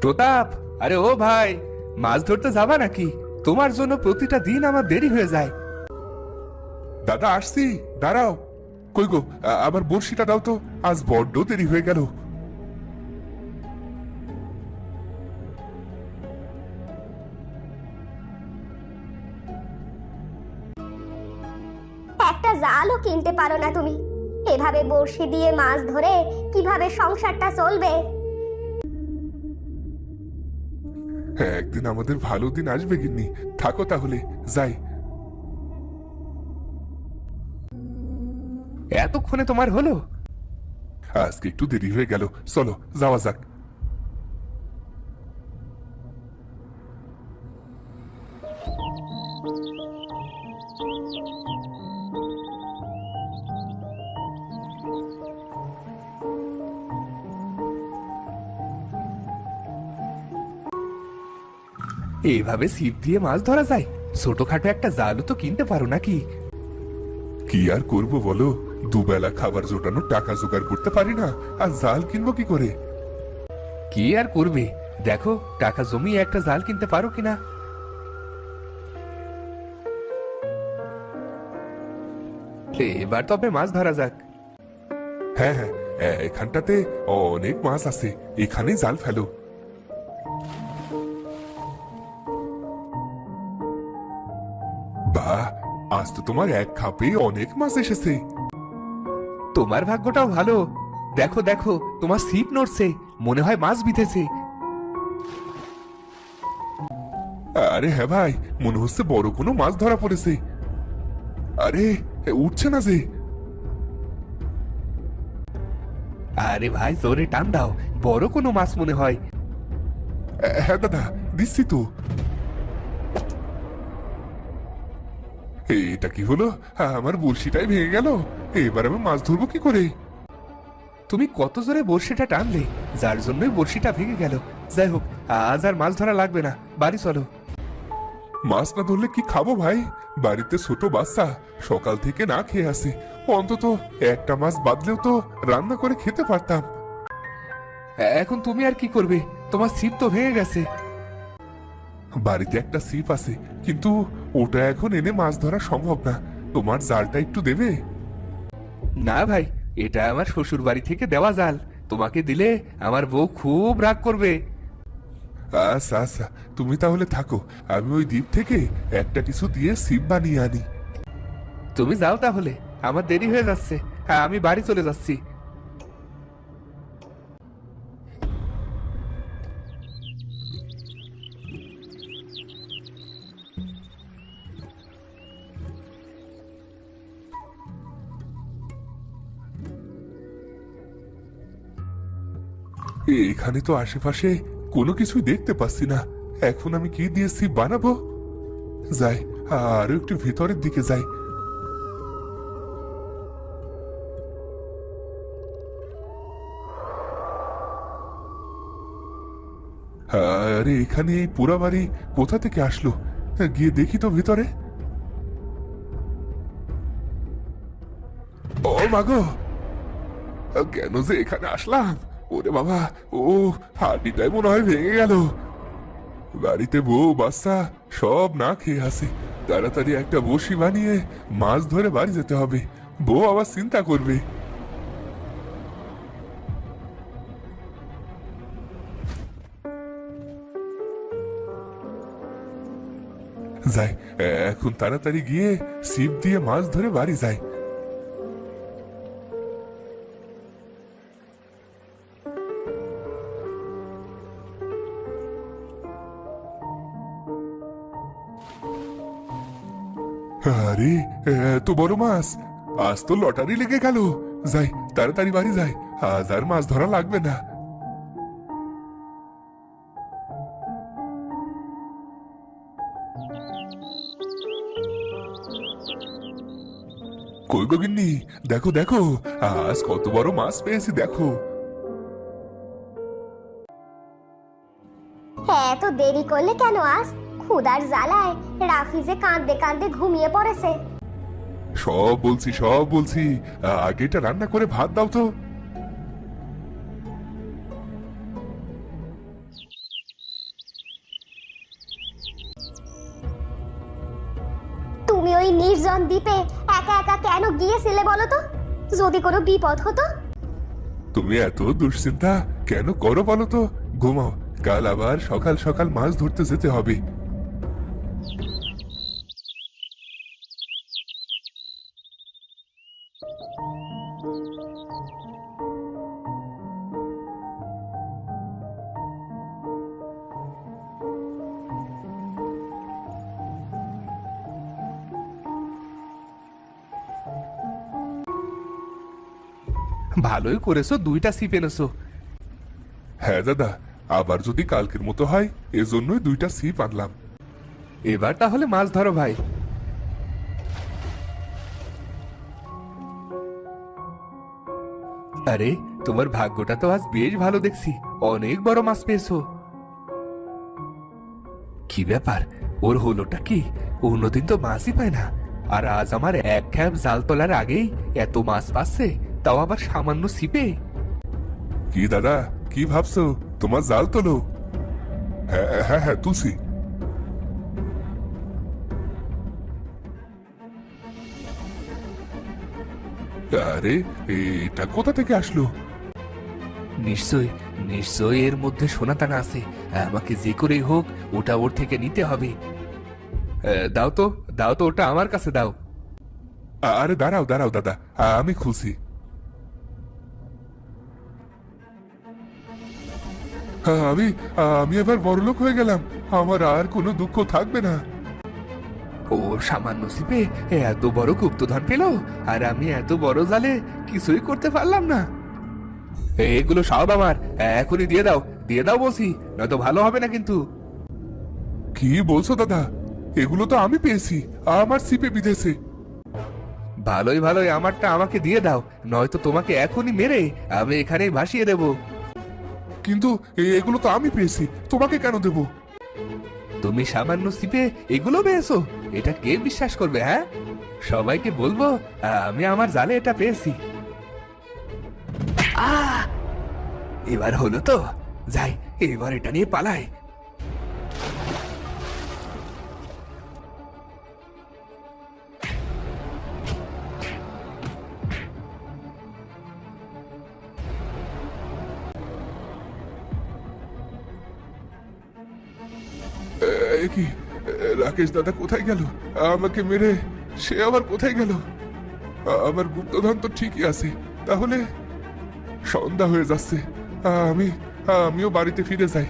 প্রতাপ, আরে ও ভাই, মাছ ধরতে যাবা নাকি? তোমার জন্য প্রতিটা দিন আমার দেরি হয়ে যায়। দাদা আসছি, দাঁড়াও। কই গো, আবার বড়শিটা দাও তো, আজ বড্ড দেরি হয়ে গেল। একটা জালও কিনতে পারো না তুমি। এভাবে বড়শি দিয়ে মাছ ধরে কিভাবে সংসারটা চলবে? হ্যাঁ, একদিন আমাদের ভালো দিন আসবে গিন্নি। থাকো তাহলে, যাই। এতক্ষণে তোমার হলো? আজকে একটু দেরি হয়ে গেল, চলো যাওয়া যাক। এভাবে ছিপ দিয়ে মাছ ধরা যায়? ছোটখাটো একটা জালও তো কিনতে পারো নাকি? কি আর করব বলো, দুবেলা খাবার জোটানোর টাকা জোগাড় করতে পারি না, আর জাল কিনবো কি করে? কি আর করবে, দেখো টাকা জমিয়ে একটা জাল কিনতে পারো কিনা। এবার তবে মাছ ধরা যাক। হ্যাঁ হ্যাঁ, এখানটাতে অনেক মাছ আছে, এখানেই জাল ফেলো। বাহ, আজ তো তোমার এক খাপে অনেক মাছ এসেছে। তোমার ভাগ্যটাও ভালো। দেখো দেখো, তোমার ছিপ নড়ছে, মনে হয় মাছ বিঁধেছে। আরে হ্যাঁ ভাই, মনে হচ্ছে বড় কোনো মাছ ধরা পড়েছে। আরে উঠছে না যে। আরে ভাই, জোরে টান দাও, বড় কোনো মাছ মনে হয়। হ্যাঁ দাদা, দিচ্ছি তো। এটা কি হলো, আমার বড়শিটাই ভেঙে গেল। এবার আমি মাছ ধরবো কি করে? তুমি কত জোরে বড়শিটা টানলে, যার জন্যই বড়শিটা ভেঙে গেল। যাই হোক, আজ আর মাছ ধরা লাগবে না, বাড়ি চলো। মাছ না ধরলে কি খাবো ভাই? বাড়িতে ছোট বাচ্চা সকাল থেকে না খেয়ে আসে, অন্তত একটা মাছ বাদলেও তো রান্না করে খেতে পারতাম। এখন তুমি আর কি করবে? তোমার ছিপ তো ভেঙে গেছে। বাড়িতে একটা ছিপ আছে, কিন্তু ওটা এখন এনে মাছ ধরা সম্ভব না। তোমার জালটা একটু দেবে? না ভাই, এটা আমার শ্বশুর বাড়ি থেকে দেওয়া জাল, তোমাকে দিলে আমার বউ খুব রাগ করবে। আচ্ছা আচ্ছা, তুমি তাহলে থাকো, আমি ওই দ্বীপ থেকে একটা কিছু দিয়ে ছিপ বানিয়ে আনি। তুমি যাও তাহলে, আমার দেরি হয়ে যাচ্ছে। হ্যাঁ, আমি বাড়ি চলে যাচ্ছি। এখানে তো আশেপাশে কোনো কিছুই দেখতে পাচ্ছি না। এখন আমি কি দিয়ে ছিপ বানাবো? যাই, আরো একটু ভিতরের দিকে যাই। আরে এখানে এই পোড়া বাড়ি কোথা থেকে আসলো? গিয়ে দেখি তো ভিতরে। ও মাগো, কেন যে এখানে আসলাম? ওরে বাবা, ও হাড়িটাই মনে হয় ভেঙে গেল। বাড়িতে বউ বাচ্চা সব না খেয়ে আছে। তাড়াতাড়ি একটা বড়শি বানিয়ে মাছ ধরে বাড়ি যেতে হবে, বউ আবার চিন্তা করবে। যাই, এখন তাড়াতাড়ি গিয়ে ছিপ দিয়ে মাছ ধরে বাড়ি যাই। আরে এত বড় মাছ, আজ তো লটারি লেগে গেল। যাই, তাড়াতাড়ি বাড়ি যাই, আজ আর মাছ ধরা লাগবে না। কই গো গিন্নি, দেখো দেখো, আজ কত বড় মাছ পেয়েছি দেখো। এত দেরি করলে কেন আজ? ক্ষুধার জ্বালায় রাফি যে কাঁদতে কাঁদতে ঘুমিয়ে পড়েছে। সব বলছি সব বলছি, আগে এটা রান্না করে ভাত দাও তো। নির্জন দ্বীপে একা একা কেন গিয়েছিলে বলো তো? যদি কোনো বিপদ হতো? তুমি এত দুশ্চিন্তা কেন করো বলো তো? ঘুমাও, কাল আবার সকাল সকাল মাছ ধরতে যেতে হবে। ভালোই করেছো, দুইটা ছিপ এনেছো। হ্যাঁ দাদা, আবার যদি কালকের মতো হয় এজন্যই দুইটা ছিপ আনলাম। এবার তাহলে মাছ ধরো ভাই। আরে, তোমার ভাগ্যটা তো আজ বেশ ভালো দেখছি, অনেক বড় মাছ পেয়েছো। কি ব্যাপার, ওর হলোটা কি? অন্যদিন তো মাছই পায় না, আর আজ আমার এক খ্যাপ জাল তোলার আগেই এত মাছ পাচ্ছে, তাও আবার সামান্য ছিপে। কি দাদা, কি ভাবছো? তোমার জাল তোলো। হ্যাঁ হ্যাঁ হ্যাঁ, তুলছি। আরে, এটা কোথা থেকে আসলো? নিশ্চয় নিশ্চয় এর মধ্যে সোনাদানা আছে, আমাকে যে করেই হোক ওটা ওর থেকে নিতে হবে। দাও তো, দাও তো, ওটা আমার কাছে দাও। আরে দাঁড়াও দাঁড়াও দাদা, আমি খুলছি। আমি আমি এবার বড়লোক হয়ে গেলাম, আমার আর কোনো দুঃখ থাকবে না। ও সামান্য ছিপে এত বড় গুপ্তধন পেল, আর আমি এত বড় জালে কিছুই করতে পারলাম না। এগুলো সব আমার, এখনই দিয়ে দাও, দিয়ে দাও বলছি, নয়তো ভালো হবে না কিন্তু। কি বলছো দাদা? এগুলো তো আমি পেয়েছি, আমার ছিপে বিঁধেছে। ভালোই ভালোই আমারটা আমাকে দিয়ে দাও, নয়তো তোমাকে এখনই মেরে আমি এখানেই ভাসিয়ে দেব। কিন্তু এগুলো তো আমি পেয়েছি, তোমাকে কেন দেব? তুমি সামান্য ছিপে এগুলো পেয়েছো? এটা কে বিশ্বাস করবে? হ্যাঁ, সবাইকে বলবো আমি আমার জালে এটা পেয়েছি। এবার হলো তো, যাই এবার এটা নিয়ে পালাই। কি, রাকেশ দাদা কোথায় গেল? আমাকে মেরে সে আবার কোথায় গেল? আমার গুপ্তধন তো ঠিকই আছে। তাহলে সন্ধ্যা হয়ে যাচ্ছে, আমিও বাড়িতে ফিরে যাই।